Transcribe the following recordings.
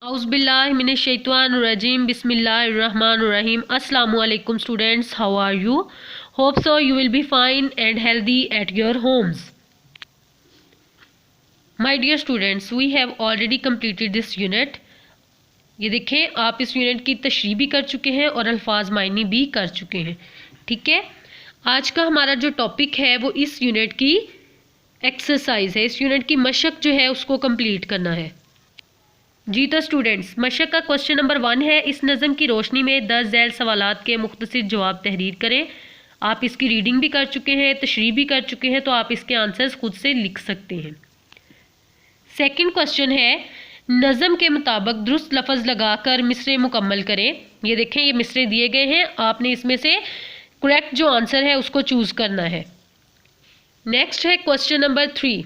Auzubillahiminash-shaytanir-rajim. Bismillahir-rahmanir-rahim. Assalamualaikum students, how are you? Hope so you will be fine and healthy at your homes. My dear students, we have already completed this unit. ये देखें, आप इस unit की तशरीह भी कर चुके हैं और अल्फाज मायनी भी कर चुके हैं। ठीक है, आज का हमारा जो टॉपिक है वो इस यूनिट की एक्सरसाइज है। इस यूनिट की मशक जो है उसको कंप्लीट करना है। जी तो स्टूडेंट्स, मशक का क्वेश्चन नंबर 1 है, इस नज़म की रोशनी में 10 झैल सवालात के मुख्तसर जवाब तहरीर करें। आप इसकी रीडिंग भी कर चुके हैं, तशरीह भी कर चुके हैं, तो आप इसके आंसर्स खुद से लिख सकते हैं। सेकंड क्वेश्चन है, नज़म के मुताबिक दुरुस्त लफ्ज़ लगाकर मिसरे मुकम्मल करें। ये देखें, ये मिसरे दिए गए हैं, आपने इसमें से करेक्ट जो आंसर है उसको चूज़ करना है। नेक्स्ट है क्वेश्चन नंबर 3।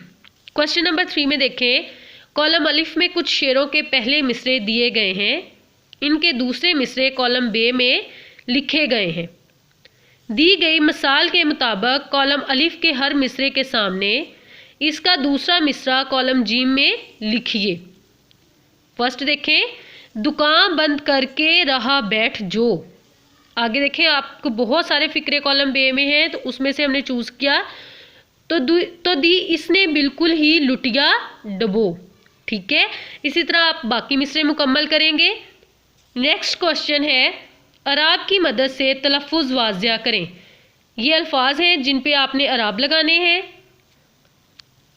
क्वेश्चन नंबर 3 में देखें, कॉलम अलिफ में कुछ शेरों के पहले मिसरे दिए गए हैं, इनके दूसरे मिसरे कॉलम बे में लिखे गए हैं। दी गई मिसाल के मुताबिक कॉलम अलिफ के हर मिसरे के सामने इसका दूसरा मिसरा कॉलम जीम में लिखिए। फर्स्ट देखें, दुकान बंद करके रहा बैठ जो। आगे देखें, आपको बहुत सारे फिक्रे कॉलम बे में हैं, तो उसमें से हमने चूज़ किया तो दी इसने बिल्कुल ही लुटिया डबो। ठीक है, इसी तरह आप बाकी मिसरे मुकम्मल करेंगे। नेक्स्ट क्वेश्चन है, अराब की मदद से तलफ़ुज़ वाज़िया करें। ये अल्फाज हैं जिन पे आपने अराब लगाने हैं।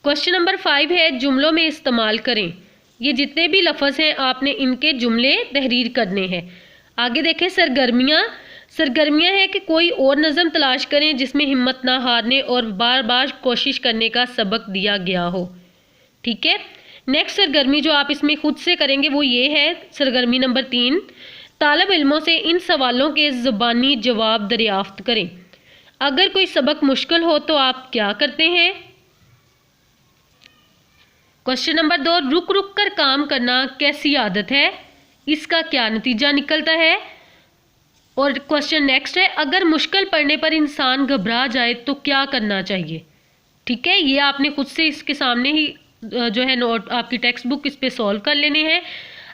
क्वेश्चन नंबर 5 है, जुमलों में इस्तेमाल करें। ये जितने भी लफ्ज़ हैं आपने इनके जुमले तहरीर करने हैं। आगे देखें, सरगर्मियाँ है कि कोई और नज़म तलाश करें जिसमें हिम्मत ना हारने और बार बार कोशिश करने का सबक दिया गया हो। ठीक है, नेक्स्ट सरगर्मी जो आप इसमें खुद से करेंगे वो ये है, सरगर्मी नंबर 3, तालिब इल्मों से इन सवालों के ज़बानी जवाब दरियाफ्त करें। अगर कोई सबक मुश्किल हो तो आप क्या करते हैं। क्वेश्चन नंबर 2, रुक रुक कर काम करना कैसी आदत है, इसका क्या नतीजा निकलता है। और क्वेश्चन नेक्स्ट है, अगर मुश्किल पड़ने पर इंसान घबरा जाए तो क्या करना चाहिए। ठीक है, ये आपने खुद से इसके सामने ही जो है नोट आपकी टेक्स्ट बुक इस पे सॉल्व कर लेने हैं।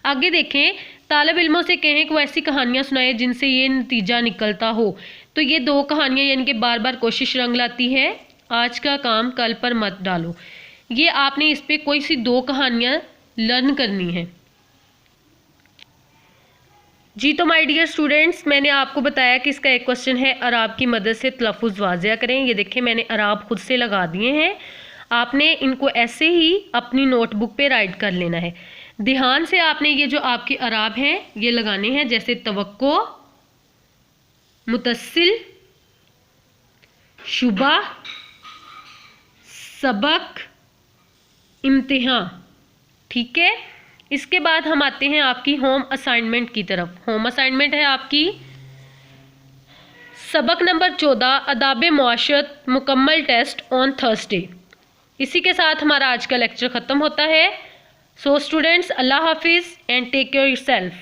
आगे देखें, तालिब इल्मों से कहें कि वो ऐसी कहानियाँ सुनाए जिनसे ये नतीजा निकलता हो। तो ये 2 कहानियाँ यानी कि बार बार कोशिश रंग लाती है, आज का काम कल पर मत डालो। ये आपने इस पे कोई सी 2 कहानियाँ लर्न करनी है। जी तो माय डियर स्टूडेंट्स, मैंने आपको बताया कि इसका एक क्वेश्चन है, अराब की मदद से तलफ़ुज़ वाज़िया करें। ये देखें, मैंने अराब खुद से लगा दिए हैं, आपने इनको ऐसे ही अपनी नोटबुक पे राइट कर लेना है। ध्यान से आपने ये जो आपके अराब हैं ये लगाने हैं, जैसे तवक्को, मुतस्सिल, शुबा, सबक, इम्तिहान। ठीक है, इसके बाद हम आते हैं आपकी होम असाइनमेंट की तरफ। होम असाइनमेंट है आपकी सबक नंबर 14, अदाब मुआशरत मुकम्मल टेस्ट ऑन थर्सडे। इसी के साथ हमारा आज का लेक्चर ख़त्म होता है। सो स्टूडेंट्स, अल्लाह हाफिज़ एंड टेक केयर योरसेल्फ।